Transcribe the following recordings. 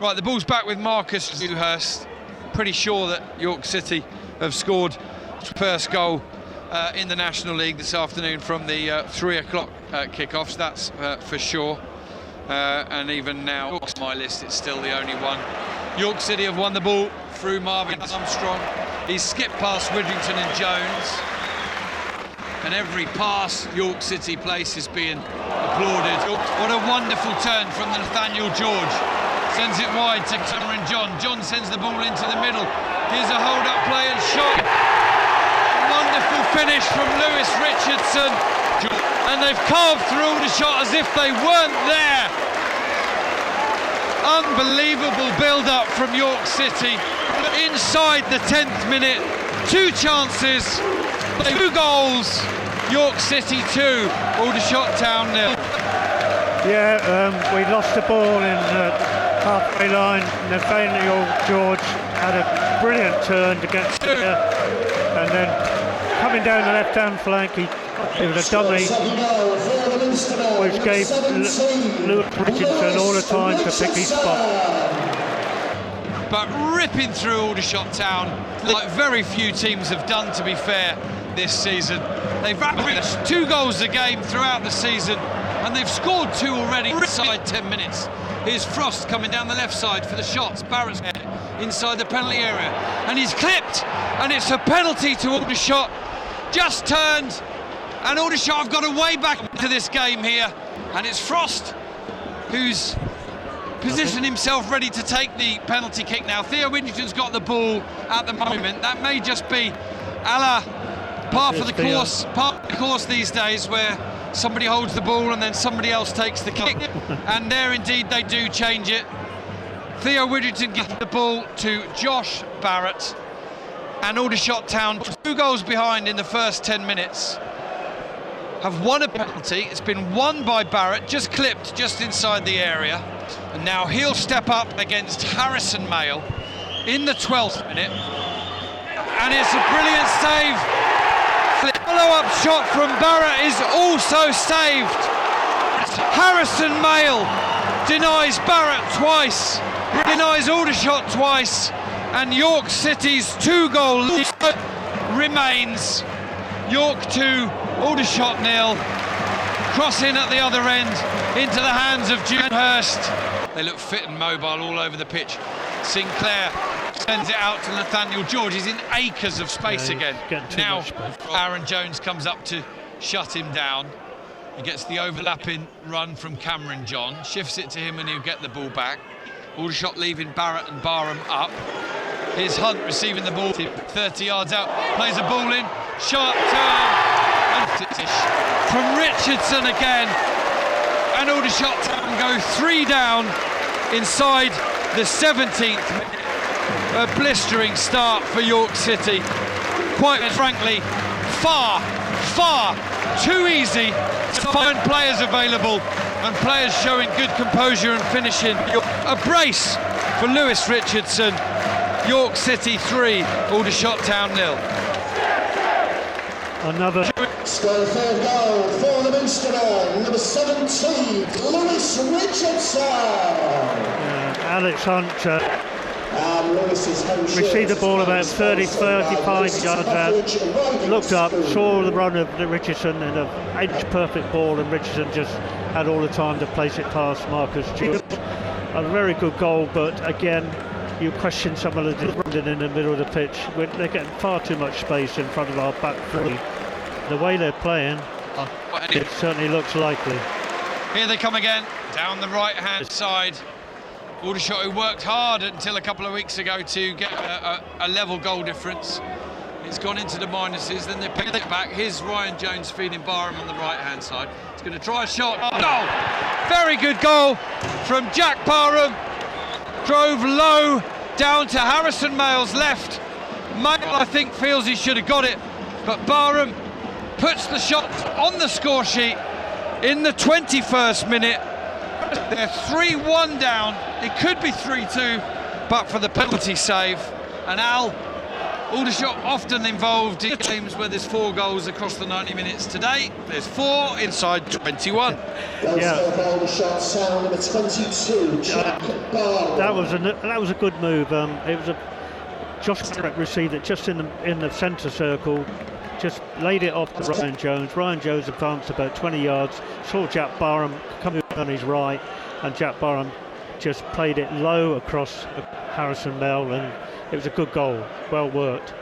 Right, the ball's back with Marcus Dewhurst. Pretty sure that York City have scored first goal in the National League this afternoon from the 3 o'clock kickoffs, that's for sure. And even now, on my list, it's still the only one. York City have won the ball through Marvin Armstrong. He's skipped past Widrington and Jones. And every pass York City place is being applauded. What a wonderful turn from Nathaniel George. Sends it wide to Cameron John. John sends the ball into the middle. Here's a hold-up play and shot. Wonderful finish from Lewis Richardson. And they've carved through Aldershot as if they weren't there. Unbelievable build-up from York City. Inside the 10th minute, 2 chances, 2 goals. York City 2, Aldershot Town 0. Yeah, we lost the ball in halfway line. Nathaniel George had a brilliant turn to get there, and then coming down the left-hand flank, it was a dummy, which gave Lewis Richardson all the time to pick his spot. But ripping through Aldershot Town, like very few teams have done, to be fair, this season. They've averaged 2 goals a game throughout the season, and they've scored 2 already inside 10 minutes. Here's Frost coming down the left side for the shots. Barrett's head inside the penalty area, and he's clipped, and it's a penalty to Aldershot. Just turned, and Aldershot have got a way back into this game here, and it's Frost who's positioned himself ready to take the penalty kick now. Theo Widrington's got the ball at the moment. That may just be a la part of the course these days, where somebody holds the ball and then somebody else takes the kick. And there indeed they do change it. Theo Widrington gives the ball to Josh Barrett, and Aldershot Town, 2 goals behind in the first 10 minutes, have won a penalty. It's been won by Barrett, just clipped just inside the area, and now he'll step up against Harrison Mayle in the 12th minute, and it's a brilliant save. Follow-up shot from Barrett is also saved. Harrison Mayle denies Barrett twice, denies Aldershot twice, and York City's 2-goal lead remains. York 2, Aldershot 0. Cross in at the other end into the hands of Dewhurst. They look fit and mobile all over the pitch. Sinclair sends it out to Nathaniel George. He's in acres of space again. Now Aaron Jones comes up to shut him down. He gets the overlapping run from Cameron John, shifts it to him, and he'll get the ball back. Aldershot leaving Barrett and Barham up. Here's Hunt receiving the ball 30 yards out, plays a ball in, sharp turn, and from Richardson again, and Aldershot Town go 3 down inside the 17th minute. A blistering start for York City. Quite frankly, far too easy to find players available, and players showing good composure and finishing. A brace for Lewis Richardson. York City 3, Aldershot Town 0. Another score 3rd goal for the Minster, number 17, Lewis Richardson. Alex Hunt received the ball about 30-35 yards out, looked up, saw the run of Richardson, and an edge-perfect ball, and Richardson just had all the time to place it past Marcus George. A very good goal, but again, you question some of the defending in the middle of the pitch. They're getting far too much space in front of our back 3. The way they're playing, it certainly looks likely. Here they come again, down the right-hand side. Aldershot, who worked hard until a couple of weeks ago to get a level goal difference. It's gone into the minuses, then they pick it back. Here's Ryan Jones feeding Barham on the right-hand side. He's going to try a shot. Goal! Very good goal from Jack Barham. Drove low down to Harrison Mayle's left. Mayle, I think, feels he should have got it, but Barham puts the shot on the score sheet in the 21st minute. They're 3-1 down. It could be 3-2, but for the penalty save. And Al Aldershot often involved in games where there's 4 goals across the 90 minutes. Today, there's 4 inside 21. Aldershot Town, number 22, Jack Barham. That was a good move. It was Josh Barrett received it just in the centre circle, just laid it off to Ryan Jones. Ryan Jones advanced about 20 yards, saw Jack Barham coming on his right, and Jack Barham just played it low across Harrison Mell, and it was a good goal, well worked.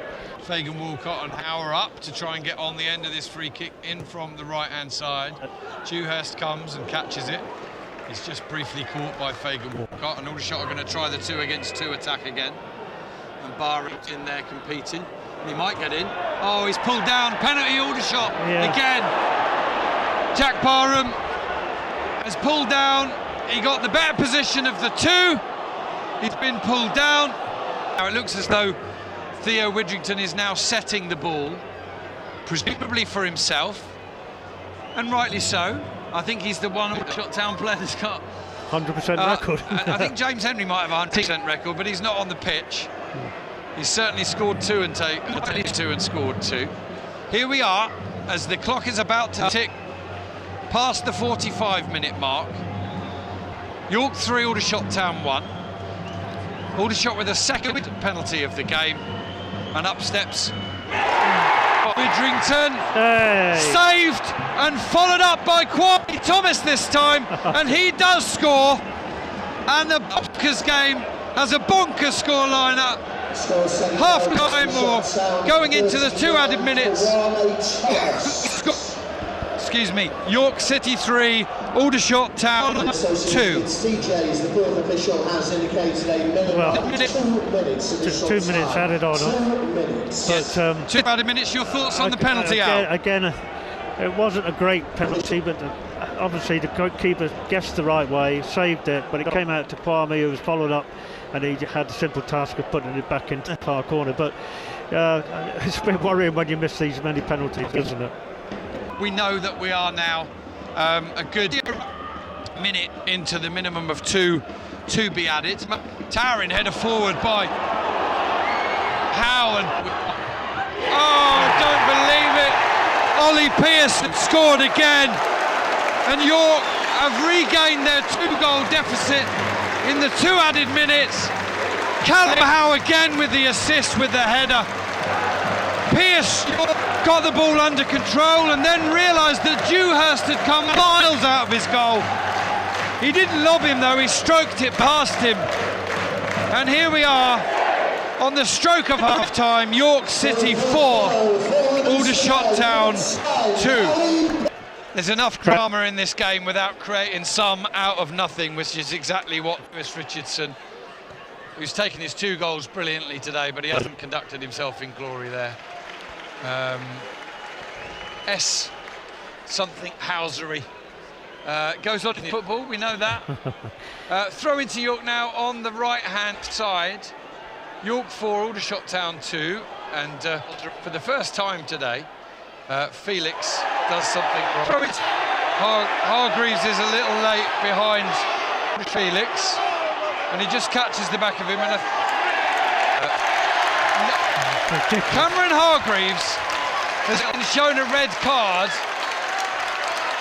Fagan Walcott and Howe up to try and get on the end of this free kick in from the right-hand side. Dewhurst comes and catches it. It's just briefly caught by Fagan Walcott, and Aldershot are going to try the 2 against 2 attack again. And Barrett's in there competing. He might get in. Oh, he's pulled down. Penalty Aldershot again. Jack Barham has pulled down. He got the better position of the 2. He's been pulled down. Now it looks as though Theo Widrington is now setting the ball, presumably for himself, and rightly so. I think he's the one Aldershot Town player that's got 100% record. I think James Henry might have a 100% record, but he's not on the pitch. He's certainly scored 2 and scored 2. Here we are, as the clock is about to tick past the 45-minute mark. York 3, Aldershot Town 1. Aldershot with a second penalty of the game, and up steps Widrington, saved and followed up by Kwame Thomas this time, and he does score, and the bonkers game has a bonkers scoreline up. Half time or going into the 2 added minutes. Excuse me. York City 3, Aldershot Town 2. CJ's, the fourth official, has indicated a minimum of 2 minutes. Just 2 minutes added on. 2 minutes. But 2 added minutes. Your thoughts on the penalty out? Again, it wasn't a great penalty, but obviously the keeper guessed the right way, saved it, but it came out to Kwame, who was followed up, and he had the simple task of putting it back into the far corner. But it's a bit worrying when you miss these many penalties, isn't it? We know that we are now a good minute into the minimum of 2 to be added. Towering header forward by Howe, and oh, I don't believe it. Ollie Pearce had scored again, and York have regained their 2-goal deficit in the 2 added minutes. Callum Howe again with the assist with the header. Pearce got the ball under control and then realised that Dewhurst had come miles out of his goal. He didn't lob him though, he stroked it past him. And here we are on the stroke of half-time. York City 4, Aldershot Town 2. There's enough drama in this game without creating some out of nothing, which is exactly what Lewis Richardson, who's taken his 2 goals brilliantly today, but he hasn't conducted himself in glory there. Something Housery goes on in football, we know that. Throw into York now on the right-hand side. York 4, Aldershot Town 2, and for the first time today, Felix does something wrong. Hargreaves is a little late behind Felix, and he just catches the back of him, and Cameron Hargreaves has been shown a red card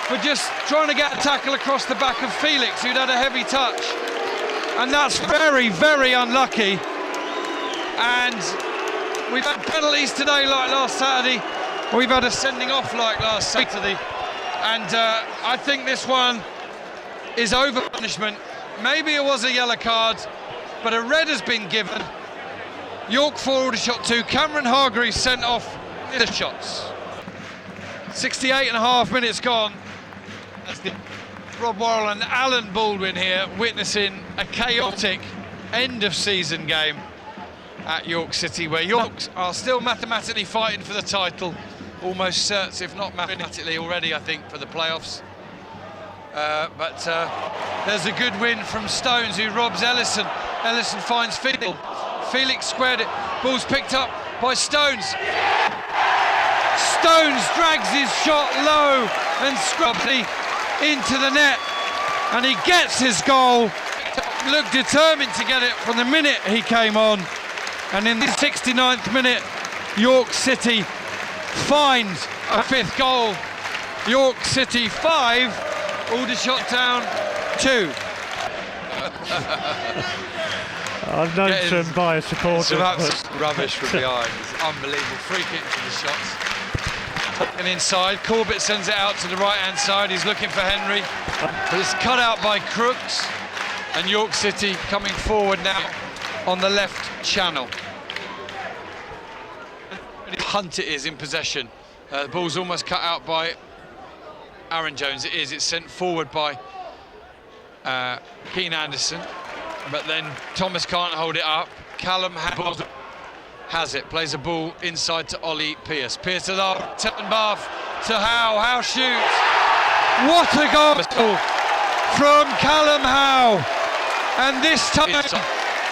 for just trying to get a tackle across the back of Felix, who'd had a heavy touch, and that's very, very unlucky. And we've had penalties today like last Saturday, we've had a sending off like last Saturday, and I think this one is over punishment. Maybe it was a yellow card, but a red has been given. York 4, Aldershot 2. Cameron Hargreaves sent off the shots. 68.5 minutes gone. That's Rob Worrell and Alan Baldwin here witnessing a chaotic end-of-season game at York City, where York are still mathematically fighting for the title, almost certs, if not mathematically already, I think, for the playoffs. But there's a good win from Stones, who robs Ellison. Ellison finds Felix squared it. Ball's picked up by Stones. Stones drags his shot low and scrubbly into the net, and he gets his goal. Looked determined to get it from the minute he came on, and in the 69th minute York City find a 5th goal. York City 5, Aldershot Town 2. I've known some bias supporters. Some absolute rubbish from behind. It's unbelievable. Free kick to the shots. And inside, Corbett sends it out to the right-hand side. He's looking for Henry, but it's cut out by Crooks. And York City coming forward now on the left channel. Hunt it is in possession. The ball's almost cut out by Aaron Jones. It is. It's sent forward by Keane Anderson. But then Thomas can't hold it up. Callum has it, plays a ball inside to Ollie Pearce. Pearce to Bath to Howe. Howe shoots. What a goal from Callum Howe. And this time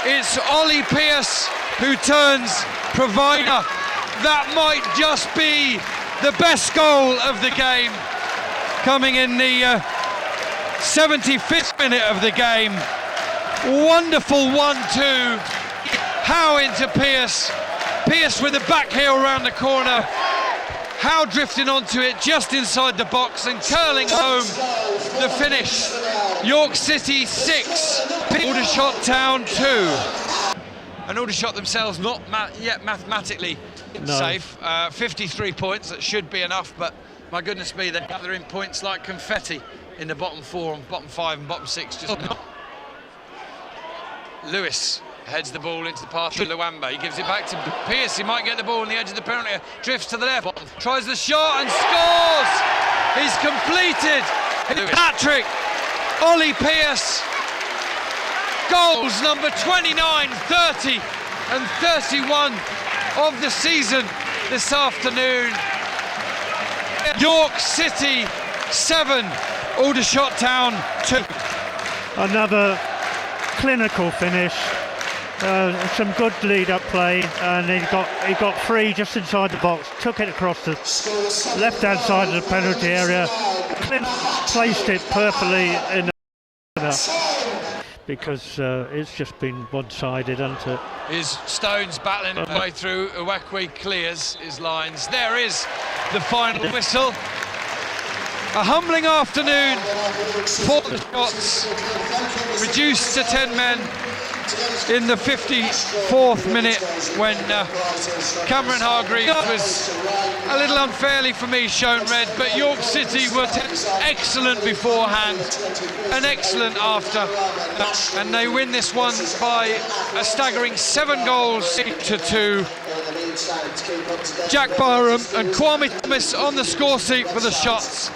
it's Ollie Pearce who turns provider. That might just be the best goal of the game. Coming in the 75th minute of the game. Wonderful 1-2. Howe into Pearce. Pearce with a back heel around the corner. Howe drifting onto it just inside the box and curling home the finish. York City 6, Aldershot Town 2. And Aldershot themselves not yet mathematically safe. 53 points, that should be enough, but my goodness me, they're gathering points like confetti in the bottom 4 and bottom 5 and bottom 6. Just Lewis heads the ball into the path of Luamba. He gives it back to Pearce. He might get the ball on the edge of the penalty area. Drifts to the left. Tries the shot and scores. He's completed. Hat-trick. Ollie Pearce. Goals number 29, 30 and 31 of the season this afternoon. York City 7, Aldershot Town 2. Another clinical finish, some good lead-up play, and he got free just inside the box, took it across the left-hand side of the penalty area, placed it perfectly in the because it's just been one-sided, hasn't it? Is Stones battling his way through. Uwakwe clears his lines. There is the final whistle. A humbling afternoon for the Scots, reduced to 10 men in the 54th minute when Cameron Hargreaves was a little unfairly for me shown red, but York City were excellent beforehand and excellent after, and they win this one by a staggering 7 goals to 2. Jack Barham and Kwame Thomas on the score sheet for the shots.